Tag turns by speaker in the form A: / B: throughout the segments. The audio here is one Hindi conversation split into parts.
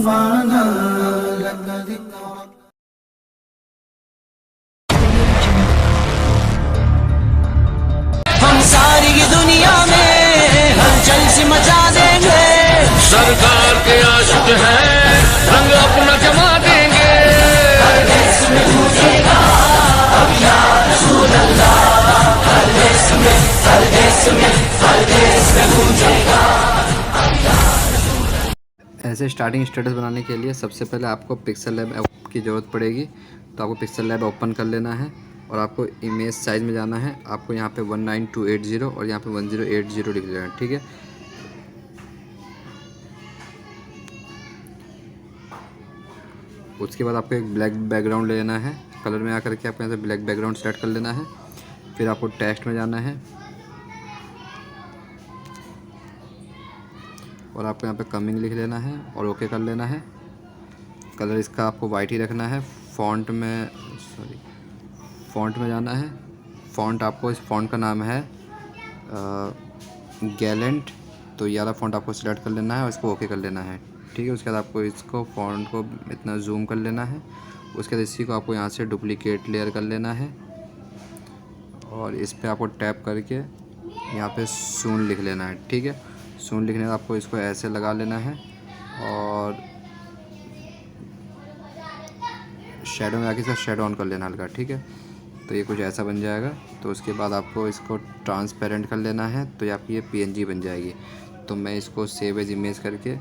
A: रफ़ाना लक ज़िक्रक। हम सारी दुनिया में हलचल सी मचा देंगे,
B: सरकार के आशिक हैं, रंग अपना जमा देंगे।
A: हर देश में गूंजेगा अब या रसूल अल्लाह, हर देश में, हर देश में, हर देश में गूंजेगा।
C: ऐसे स्टार्टिंग स्टेटस बनाने के लिए सबसे पहले आपको पिक्सल लैब ऐप की ज़रूरत पड़ेगी। तो आपको पिक्सल लैब ओपन कर लेना है और आपको इमेज साइज़ में जाना है। आपको यहाँ पे 19280 और यहाँ पे 1080 लिख लेना है, ठीक है। उसके बाद आपको एक ब्लैक बैकग्राउंड ले लेना है। कलर में आकर के आपको यहाँ से ब्लैक बैकग्राउंड सेलेक्ट कर लेना है। फिर आपको टेक्स्ट में जाना है और आपको यहाँ पे कमिंग लिख लेना है और ओके कर लेना है। कलर इसका आपको वाइट ही रखना है। फ़ॉन्ट में जाना है। फ़ॉन्ट आपको, इस फ़ॉन्ट का नाम है गैलेंट। तो ये वाला फ़ॉन्ट आपको सिलेक्ट कर लेना है और इसको ओके कर लेना है, ठीक है। उसके बाद आपको इसको फ़ॉन्ट को इतना जूम कर लेना है। उसके बाद इसी को आपको यहाँ से डुप्लीकेट लेयर कर लेना है और इस पर आपको टैप करके यहाँ पे सून लिख लेना है, ठीक है। सून लिखने का आपको इसको ऐसे लगा लेना है और शेडो में आके इसका शेडो ऑन कर लेना हल्का, ठीक है। तो ये कुछ ऐसा बन जाएगा। तो उसके बाद आपको इसको ट्रांसपेरेंट कर लेना है, तो ये आपकी ये पीएनजी बन जाएगी। तो मैं इसको सेव एज इमेज करके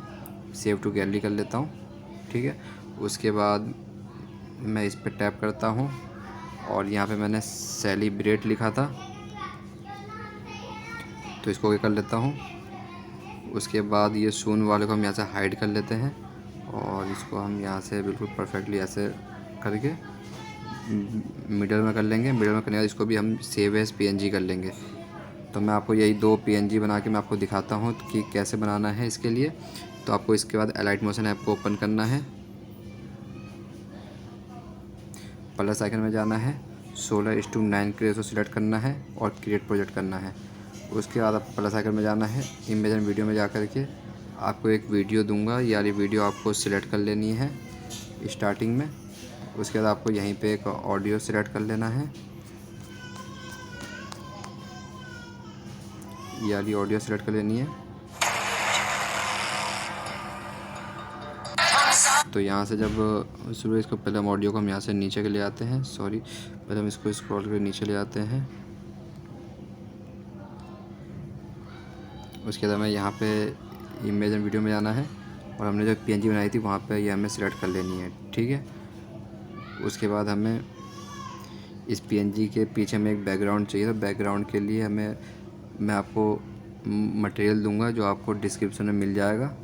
C: सेव टू गैलरी कर लेता हूँ, ठीक है। उसके बाद मैं इस पर टैप करता हूँ और यहाँ पे मैंने सेलिब्रेट लिखा था, तो इसको ओके कर लेता हूँ। उसके बाद ये सून वाले को हम यहाँ से हाइड कर लेते हैं और इसको हम यहाँ से बिल्कुल परफेक्टली ऐसे करके मिडल में कर लेंगे। मिडल में करने के बाद इसको भी हम सेव एज पीएनजी कर लेंगे। तो मैं आपको यही 2 पीएनजी बना के मैं आपको दिखाता हूँ कि कैसे बनाना है इसके लिए। तो आपको इसके बाद एलाइट मोशन ऐप को ओपन करना है, प्लस आइकन में जाना है, 16:9 के रेशो सिलेक्ट करना है और क्रिएट प्रोजेक्ट करना है। उसके बाद आप प्लस आइकन में जाना है, इमेज एंड वीडियो में जा कर के आपको एक वीडियो दूंगा, यानी वीडियो आपको सिलेक्ट कर लेनी है स्टार्टिंग में। उसके बाद आपको यहीं पे एक ऑडियो सिलेक्ट कर लेना है, ये वाली ऑडियो सेलेक्ट कर लेनी है। तो यहाँ से जब शुरू, इसको पहले हम ऑडियो को हम यहाँ से नीचे के ले आते हैं, पहले हम इसको स्क्रॉल करके नीचे ले आते हैं। उसके बाद हमें यहाँ पे इमेज एंड वीडियो में जाना है और हमने जो पीएनजी बनाई थी वहाँ पे ये हमें सिलेक्ट कर लेनी है, ठीक है। उसके बाद हमें इस पीएनजी के पीछे हमें एक बैकग्राउंड चाहिए। तो बैकग्राउंड के लिए मैं आपको मटेरियल दूंगा जो आपको डिस्क्रिप्शन में मिल जाएगा।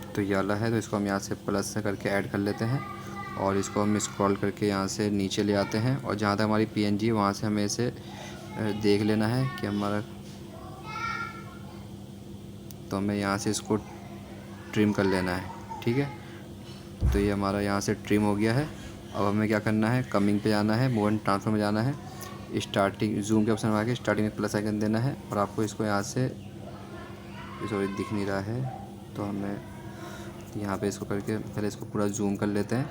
C: तो ये वाला है, तो इसको हम यहाँ से प्लस से करके ऐड कर लेते हैं और इसको हम स्क्रॉल करके यहाँ से नीचे ले आते हैं और जहाँ तक हमारी पीएनजी है वहाँ से हमें इसे देख लेना है कि हमारा, तो हमें यहाँ से इसको ट्रिम कर लेना है, ठीक है। तो ये हमारा यहाँ से ट्रिम हो गया है। अब हमें क्या करना है, कमिंग पे जाना है, मूव एंड ट्रांसफर में जाना है, स्टार्टिंग जूम के ऑप्शन में आके स्टार्टिंग में प्लस आइकन देना है और आपको इसको यहाँ से, सॉरी दिख नहीं रहा है, तो हमें यहाँ पे इसको करके पहले इसको पूरा जूम कर लेते हैं।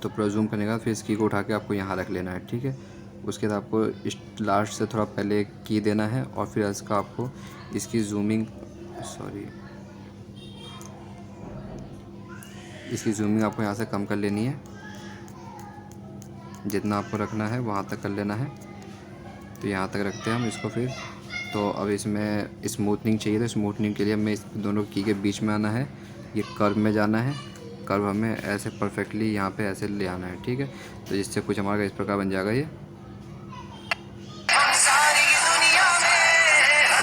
C: तो पूरा जूम करने के बाद फिर इस की को उठा के आपको यहाँ रख लेना है, ठीक है। उसके बाद आपको इस लास्ट से थोड़ा पहले की देना है और फिर इसका आपको इसकी जूमिंग आपको यहाँ से कम कर लेनी है, जितना आपको रखना है वहाँ तक कर लेना है। तो यहाँ तक रखते हैं हम इसको फिर। तो अब इसमें स्मूथनिंग चाहिए, तो स्मूथनिंग के लिए हमें इस दोनों की के बीच में आना है, ये कर्व में जाना है। कर्व हमें ऐसे परफेक्टली यहाँ पे ऐसे ले आना है, ठीक है। तो जिससे कुछ हमारा इस प्रकार बन जाएगा ये।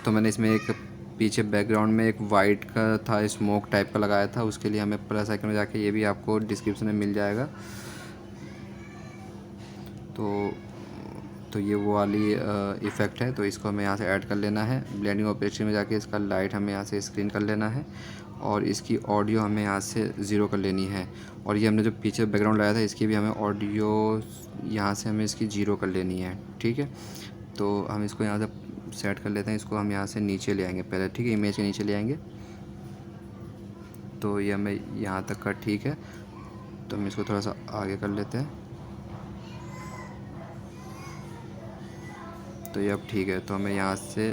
C: तो मैंने इसमें एक पीछे बैकग्राउंड में एक वाइट का था, स्मोक टाइप का लगाया था, उसके लिए हमें प्लस आइकन में जाके, ये भी आपको डिस्क्रिप्शन में मिल जाएगा। तो तो ये वो वाली इफ़ेक्ट है, तो इसको हमें यहाँ से ऐड कर लेना है। ब्लेंडिंग ऑपरेशन में जाके इसका लाइट हमें यहाँ से स्क्रीन कर लेना है और इसकी ऑडियो हमें यहाँ से 0 कर लेनी है। और ये हमने जो पीछे बैकग्राउंड लगाया था इसकी भी हमें ऑडियो यहाँ से हमें इसकी 0 कर लेनी है, ठीक है। तो हम इसको यहाँ से सेट कर लेते हैं। इसको हम यहाँ से नीचे ले आएंगे पहले, ठीक है, इमेज के नीचे ले आएंगे। तो ये हमें यहाँ तक का ठीक है, तो हम इसको थोड़ा सा आगे कर लेते हैं। तो ये अब ठीक है। तो हमें यहाँ से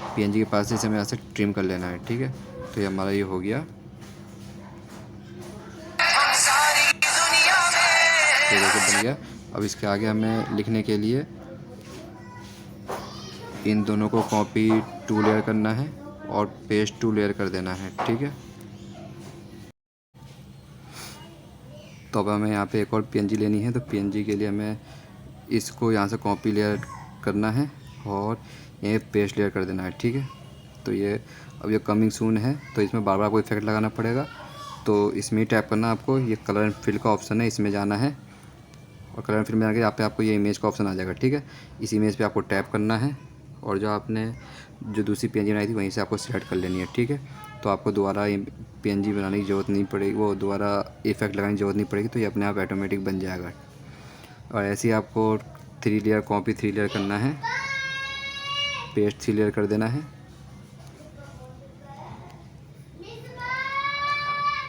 C: PNG के पास से इसे हमें यहाँ से ट्रिम कर लेना है, ठीक है। तो ये हमारा ये हो गया, तो देखो बन गया। अब इसके आगे हमें लिखने के लिए इन दोनों को कॉपी 2 लेयर करना है और पेस्ट 2 लेयर कर देना है, ठीक है। तो अब हमें यहाँ पे एक और PNG लेनी है। तो PNG के लिए हमें इसको यहाँ से कॉपी लेयर करना है और ये पेस्ट लेयर कर देना है, ठीक है। तो ये अब ये कमिंग सून है, तो इसमें बार बार आपको इफेक्ट लगाना पड़ेगा। तो इसमें ही टैप करना आपको, ये कलर एंड फिल का ऑप्शन है, इसमें जाना है और कलर एंड फिल में आके यहाँ पे आपको ये इमेज का ऑप्शन आ जाएगा, ठीक है। इस इमेज पे आपको टैप करना है और जो आपने जो दूसरी PNG बनाई थी वहीं से आपको सेलेक्ट कर लेनी है, ठीक है। तो आपको दोबारा PNG बनाने की ज़रूरत नहीं पड़ेगी, वो दोबारा इफेक्ट लगाने की ज़रूरत नहीं पड़ेगी। तो ये अपने आप ऑटोमेटिक बन जाएगा। और ऐसे ही आपको 3 लेयर कॉपी 3 लेयर करना है, पेस्ट 3 लेयर कर देना है,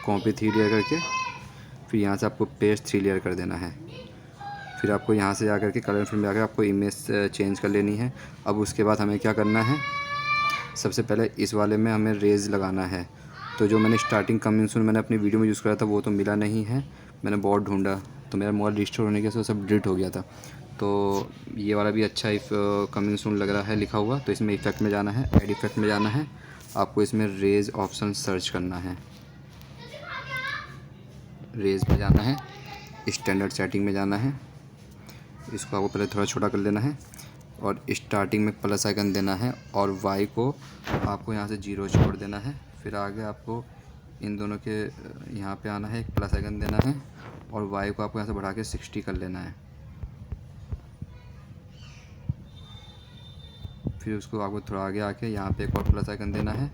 C: कॉपी 3 लेयर करके फिर यहाँ से आपको पेस्ट 3 लेयर कर देना है। फिर आपको यहाँ से जा करके कलर फिल्म में आकर आपको इमेज चेंज कर लेनी है। अब उसके बाद हमें क्या करना है, सबसे पहले इस वाले में हमें रेज लगाना है। तो जो मैंने स्टार्टिंग कमिंग सून मैंने अपनी वीडियो में यूज़ करा था वो तो मिला नहीं है, मैंने बहुत ढूंढा, तो मेरा मोबाइल रिस्टोर होने के से सब डिलीट हो गया था। तो ये वाला भी अच्छा कमिंग सून लग रहा है लिखा हुआ। तो इसमें इफेक्ट में जाना है, ऐड इफेक्ट में जाना है, आपको इसमें रेज ऑप्शन सर्च करना है, रेज पे जाना है, स्टैंडर्ड सेटिंग में जाना है। इसको आपको पहले थोड़ा छोटा कर लेना है और स्टार्टिंग में प्लस आइकन देना है और वाई को आपको यहाँ से 0 छोड़ देना है। फिर आगे आपको इन दोनों के यहाँ पे आना है, एक प्लस आइकन देना है और वाई को आपको यहाँ से बढ़ा के 60 कर लेना है। फिर उसको आपको थोड़ा आगे आके यहाँ पे एक और प्लस आइकन देना है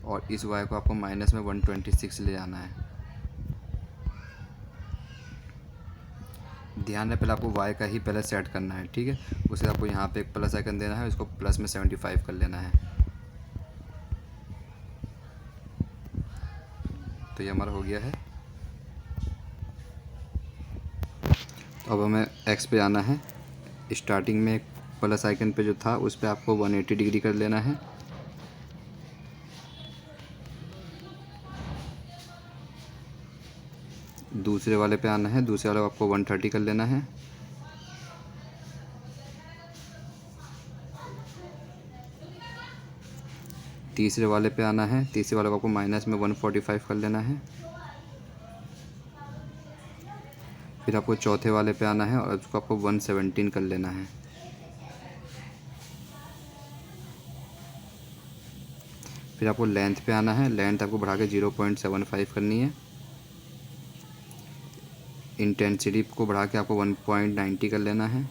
C: और इस वाई को आपको माइनस में 126 ले आना है। ध्यान रहे पहले आपको वाई का ही पहले सेट करना है, ठीक है। उसे आपको यहाँ पे एक प्लस आइकन देना है, इसको प्लस में 75 कर लेना है। तो ये हमारा हो गया है। तो अब हमें एक्स पे आना है, स्टार्टिंग में एक प्लस आइकन पे जो था उस पर आपको 180 डिग्री कर लेना है। दूसरे वाले पे आना है, दूसरे वाले को आपको 130 कर लेना है। तीसरे वाले पे आना है, तीसरे वाले को आपको माइनस में 145 कर लेना है। फिर आपको चौथे वाले पे आना है और उसको आपको 117 कर लेना है। फिर आपको लेंथ पे आना है, लेंथ आपको बढ़ा के 0.75 करनी है। इंटेंसिटी को बढ़ा के आपको 1.90 कर लेना है।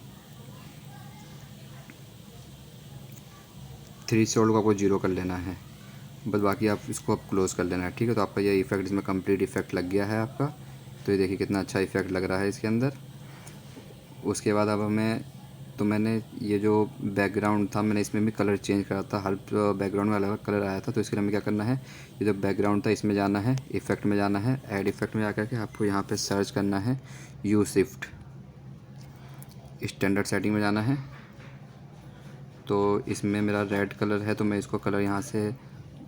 C: थ्रेशोल्ड को आपको 0 कर लेना है। बस बाकी आप इसको अब क्लोज़ कर लेना है, ठीक है। तो आपका ये इफेक्ट इसमें कंप्लीट इफेक्ट लग गया है आपका। तो ये देखिए कितना अच्छा इफेक्ट लग रहा है इसके अंदर। उसके बाद अब हमें, तो मैंने ये जो बैकग्राउंड था मैंने इसमें भी कलर चेंज करा था, हर बैकग्राउंड में अलग अलग कलर आया था। तो इसके लिए हमें क्या करना है, ये जो बैकग्राउंड था इसमें जाना है, इफेक्ट में जाना है, ऐड इफेक्ट में आकर के आपको यहाँ पे सर्च करना है यू शिफ्ट, स्टैंडर्ड सेटिंग में जाना है। तो इसमें मेरा रेड कलर है तो मैं इसको कलर यहाँ से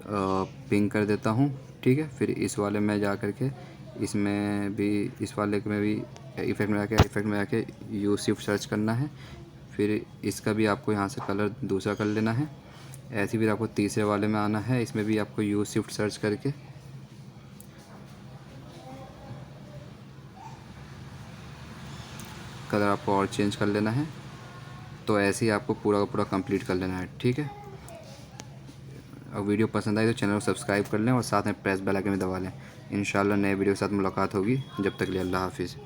C: पिंक कर देता हूँ, ठीक है। फिर इस वाले में जा कर के इसमें भी, इस वाले में भी इफेक्ट में जाके, इफेक्ट में जाके यू शिफ्ट सर्च करना है। फिर इसका भी आपको यहाँ से कलर दूसरा कर लेना है। ऐसे फिर आपको तीसरे वाले में आना है, इसमें भी आपको यू शिफ्ट सर्च करके कलर आपको और चेंज कर लेना है। तो ऐसे ही आपको पूरा का पूरा कंप्लीट कर लेना है, ठीक है। अब वीडियो पसंद आई तो चैनल को सब्सक्राइब कर लें और साथ में प्रेस बेल आइकन में दबा लें। इंशाल्लाह नए वीडियो के साथ मुलाकात होगी। जब तक के लिए अल्लाह हाफिज़।